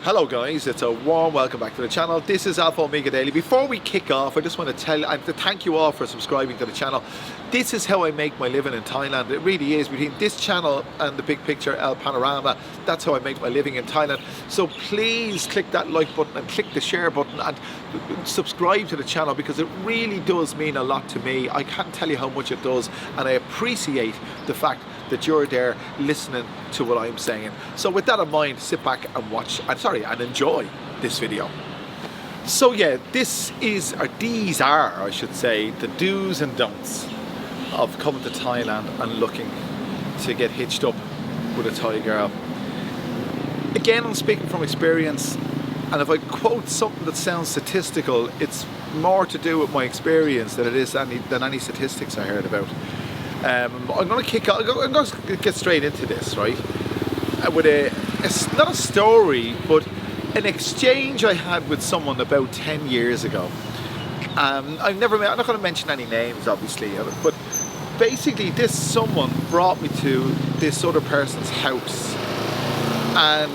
Hello guys, it's a warm welcome back to the channel. This is Alpha Omega Daily. Before we kick off, I just want to thank you all for subscribing to the channel. This is how I make my living in Thailand. It really is. Between this channel and the big picture El Panorama, that's how I make my living in Thailand. So please click that like button and click the share button and subscribe to the channel, because it really does mean a lot to me. I can't tell you how much it does, and I appreciate the fact that you're there listening to what I'm saying. So with that in mind, sit back and watch, and enjoy this video. So yeah, these are, I should say, the do's and don'ts of coming to Thailand and looking to get hitched up with a Thai girl. Again, I'm speaking from experience, and if I quote something that sounds statistical, it's more to do with my experience than it is than any statistics I heard about. I'm going to get straight into this, right? With it's not a story, but an exchange I had with someone about 10 years ago. I'm not going to mention any names, obviously, but basically this someone brought me to this other person's house. And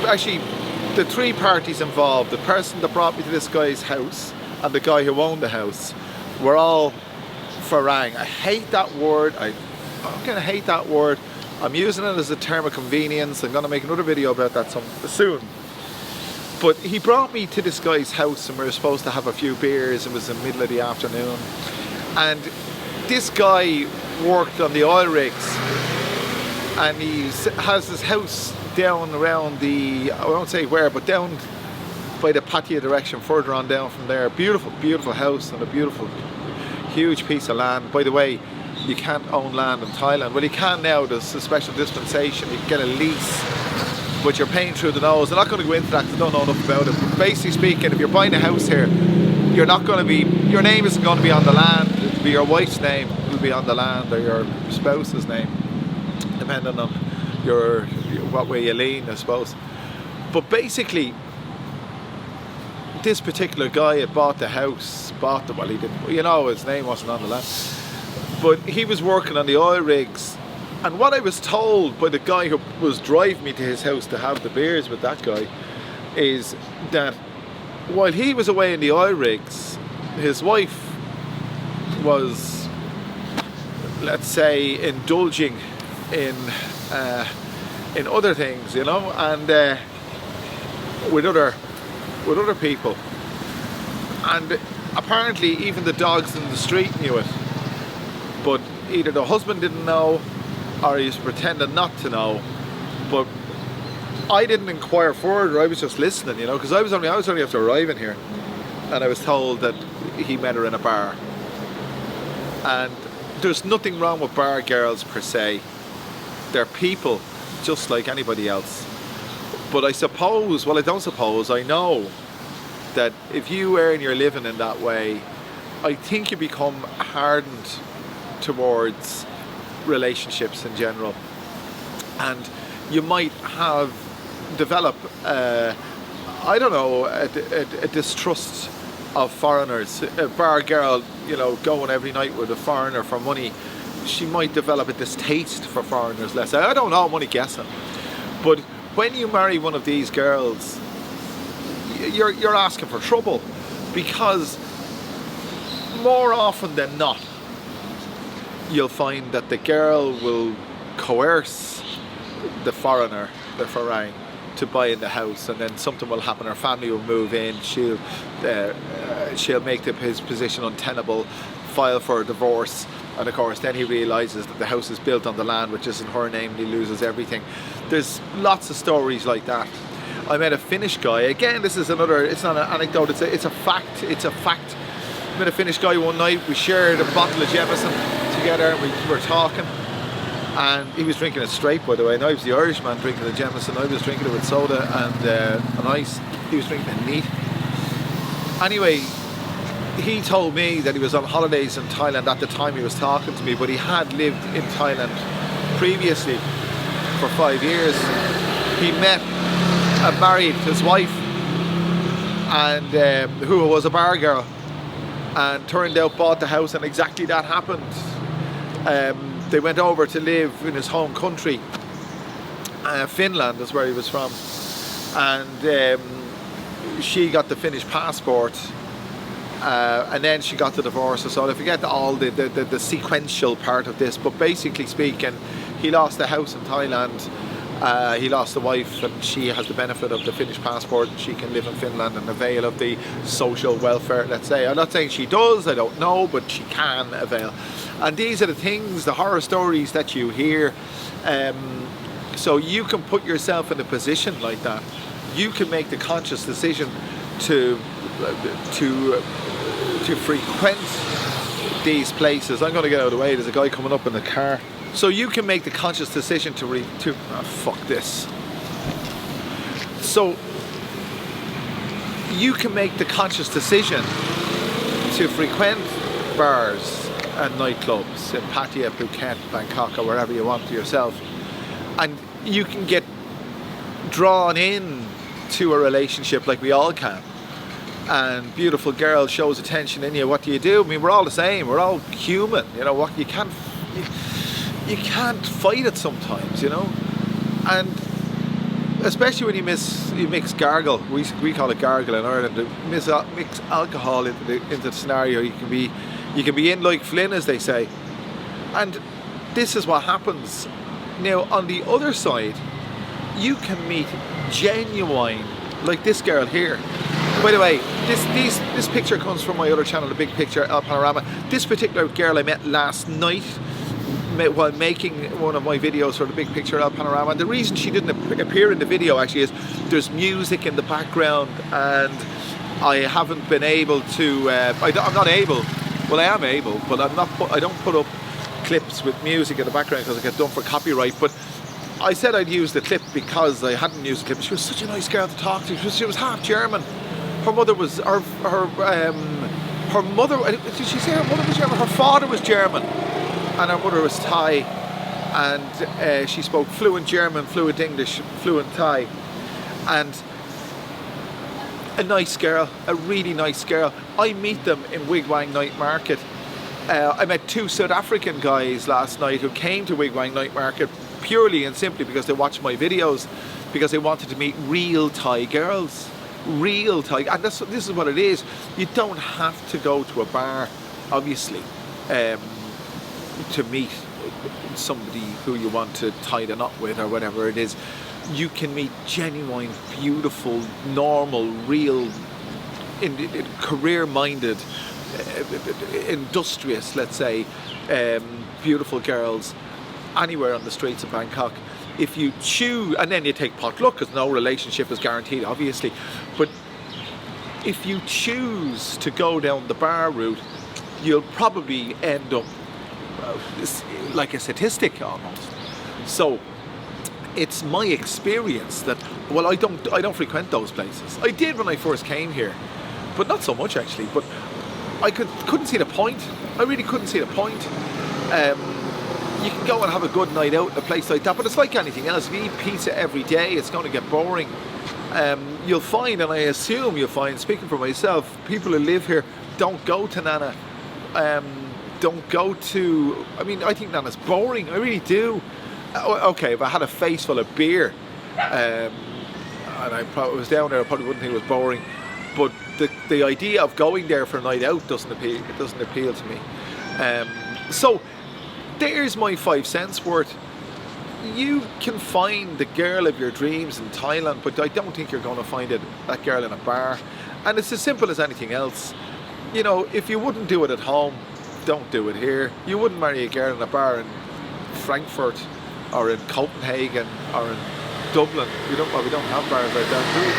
actually, the three parties involved, the person that brought me to this guy's house and the guy who owned the house, were all Farang. I hate that word. I'm going to hate that word. I'm using it as a term of convenience. I'm going to make another video about that soon. But he brought me to this guy's house and we were supposed to have a few beers. It was in the middle of the afternoon. And this guy worked on the oil rigs. And he has his house down around I won't say where, but down by the Pattaya direction, further on down from there. Beautiful, beautiful house and a beautiful, huge piece of land. By the way, you can't own land in Thailand. Well, you can now. There's a special dispensation. You can get a lease, but you're paying through the nose. I'm not going to go into that because I don't know enough about it. But basically speaking, if you're buying a house here, you're not going to be, your name isn't going to be on the land. It'll be your wife's name will be on the land, or your spouse's name, depending on what way you lean, I suppose. But basically, this particular guy had bought the house, well, he didn't, his name wasn't on the land, but he was working on the oil rigs. And what I was told by the guy who was driving me to his house to have the beers with that guy is that while he was away in the oil rigs, his wife was, let's say, indulging in other things, and with other people. And apparently even the dogs in the street knew it, but either the husband didn't know or he was pretending not to know. But I didn't inquire further. I was just listening, because I was only after arriving here, and I was told that he met her in a bar. And there's nothing wrong with bar girls per se. They're people just like anybody else. But I suppose, well, I don't suppose, I know that if you earn your living in that way, I think you become hardened towards relationships in general, and you might develop a distrust of foreigners. A bar girl, going every night with a foreigner for money, she might develop a distaste for foreigners, let's say. I don't know, I'm only guessing. But when you marry one of these girls, you're asking for trouble, because more often than not, you'll find that the girl will coerce the foreigner, the Farang, to buy in the house, and then something will happen. Her family will move in. She'll make his position untenable, file for a divorce, and of course then he realizes that the house is built on the land which isn't her name, and he loses everything. There's lots of stories like that. I met a Finnish guy. Again, this is it's not an anecdote, it's a fact. I met a Finnish guy one night. We shared a bottle of Jameson together, and we were talking, and he was drinking it straight, by the way, and I was the Irish man drinking the Jameson. I was drinking it with soda and ice. He was drinking it neat. Anyway, he told me that he was on holidays in Thailand at the time he was talking to me, but he had lived in Thailand previously for 5 years. He married his wife, and who was a bar girl, and turned out bought the house, and exactly that happened. They went over to live in his home country. Finland is where he was from, and she got the Finnish passport, and then she got the divorce. So I forget all the sequential part of this, but basically speaking, he lost the house in Thailand. He lost the wife, and she has the benefit of the Finnish passport. She can live in Finland and avail of the social welfare, let's say. I'm not saying she does, I don't know, but she can avail. And these are the things, the horror stories that you hear. So you can put yourself in a position like that. You can make the conscious decision to frequent these places. I'm going to get out of the way. There's a guy coming up in the car. So you can make the conscious decision fuck this. So you can make the conscious decision to frequent bars and nightclubs in Pattaya, Phuket, Bangkok, or wherever you want to yourself, and you can get drawn in to a relationship like we all can. And beautiful girl shows attention in you. What do you do? I mean, we're all the same. We're all human. You know what? You can't fight it sometimes, you know. And especially when you mix gargle. We call it gargle in Ireland. Mix alcohol into the scenario. You can be in like Flynn, as they say. And this is what happens. Now, on the other side, you can meet genuine, like this girl here. By the way, this picture comes from my other channel, the Big Picture El Panorama. This particular girl I met last night while making one of my videos for the Big Picture El Panorama. And the reason she didn't appear in the video actually is there's music in the background, and I haven't been able to. I'm not able. Well, I am able, but I don't put up clips with music in the background because I get done for copyright. But I said I'd use the clip because I hadn't used the clip. She was such a nice girl to talk to. She was half German. Her mother was her mother. Did she say her mother was German? Her father was German, and her mother was Thai. And she spoke fluent German, fluent English, fluent Thai, and a nice girl, a really nice girl. I meet them in Wigwang Night Market. I met two South African guys last night who came to Wigwang Night Market purely and simply because they watched my videos, because they wanted to meet real Thai girls. Real Thai, and this is what it is. You don't have to go to a bar, obviously, to meet somebody who you want to tie the knot with or whatever it is. You can meet genuine, beautiful, normal, real, career-minded, industrious, let's say, beautiful girls anywhere on the streets of Bangkok. If you choose, and then you take potluck, because no relationship is guaranteed, obviously, but if you choose to go down the bar route, you'll probably end up like a statistic almost. So it's my experience that, well, I don't frequent those places. I did when I first came here, but not so much actually. But I couldn't see the point. I really couldn't see the point. You can go and have a good night out in a place like that, but it's like anything else. If you eat pizza every day, it's going to get boring. You'll find, and I assume you'll find, speaking for myself, people who live here don't go to Nana. Don't go to, I mean, I think Nana's boring. I really do. Okay, if I had a face full of beer and I probably was down there, I probably wouldn't think it was boring. But the idea of going there for a night out doesn't appeal. It doesn't appeal to me. So there's my 5 cents worth. You can find the girl of your dreams in Thailand, but I don't think you're going to find that girl in a bar. And it's as simple as anything else. You know, if you wouldn't do it at home, don't do it here. You wouldn't marry a girl in a bar in Frankfurt or in Copenhagen or in Dublin. We don't have bars like that, do we?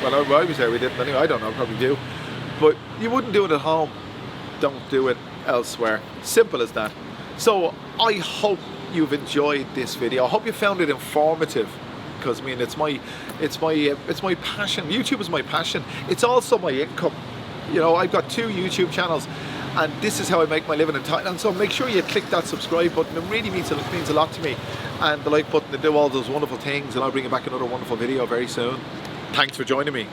When I was there, we didn't. Anyway, I don't know, probably do. But you wouldn't do it at home. Don't do it elsewhere. Simple as that. So I hope you've enjoyed this video. I hope you found it informative, because I mean it's my passion. YouTube is my passion. It's also my income. You know, I've got 2 YouTube channels, and this is how I make my living in Thailand. So make sure you click that subscribe button. It really means a lot to me, and the like button to do all those wonderful things. And I'll bring you back another wonderful video very soon. Thanks for joining me.